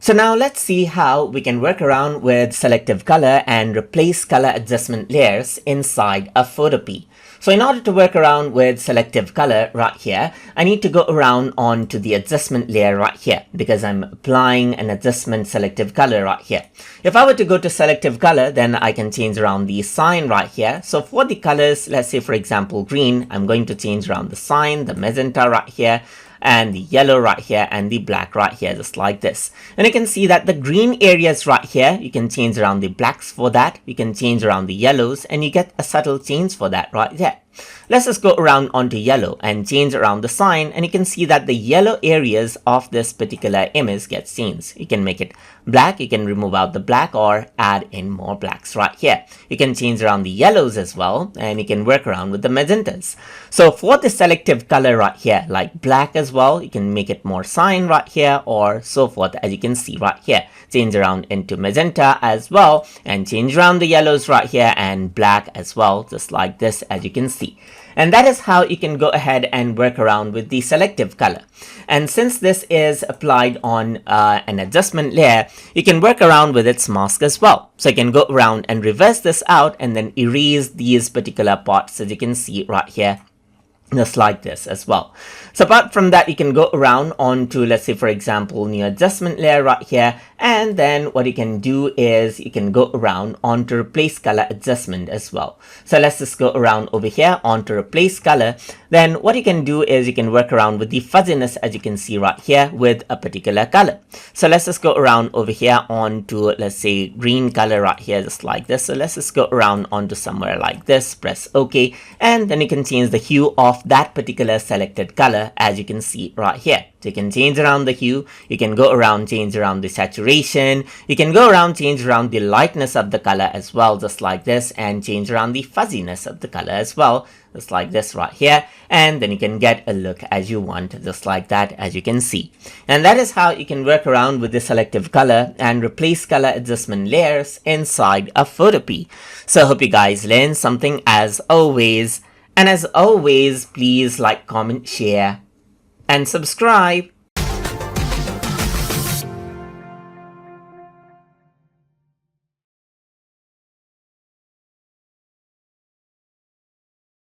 So now let's see how we can work around with selective color and replace color adjustment layers inside a Photopea. So in order to work around with selective color right here, I need to go around onto the adjustment layer right here because I'm applying an adjustment selective color right here. If I were to go to selective color, then I can change around the sign right here. So for the colors, let's say for example green, I'm going to change around the sign, the magenta right here, and the yellow right here and the black right here, just like this. And you can see that the green areas right here, you can change around the blacks for that, you can change around the yellows, and you get a subtle change for that right there. Let's just go around onto yellow and change around the sign, and you can see that the yellow areas of this particular image gets changed. You can make it black, you can remove out the black or add in more blacks right here. You can change around the yellows as well, and you can work around with the magentas. So for the selective color right here, like black as well, you can make it more cyan right here or so forth, as you can see right here. Change around into magenta as well, and change around the yellows right here and black as well, just like this, as you can see. And that is how you can go ahead and work around with the selective color. And since this is applied on an adjustment layer, you can work around with its mask as well. So you can go around and reverse this out and then erase these particular parts, as you can see right here, just like this as well. So apart from that, you can go around onto, let's say for example, new adjustment layer right here, and then what you can do is you can go around onto replace color adjustment as well. So let's just go around over here onto replace color. Then what you can do is you can work around with the fuzziness, as you can see right here, with a particular color. So let's just go around over here onto, let's say green color right here, just like this. So let's just go around onto somewhere like this, press OK, and then you can change the hue of that particular selected color, as you can see right here. So you can change around the hue, you can go around, change around the saturation, you can go around, change around the lightness of the color as well, just like this, and change around the fuzziness of the color as well, just like this right here. And then you can get a look as you want, just like that, as you can see. And that is how you can work around with the selective color and replace color adjustment layers inside a Photopea. So I hope you guys learned something as always. And as always, please like, comment, share, and subscribe.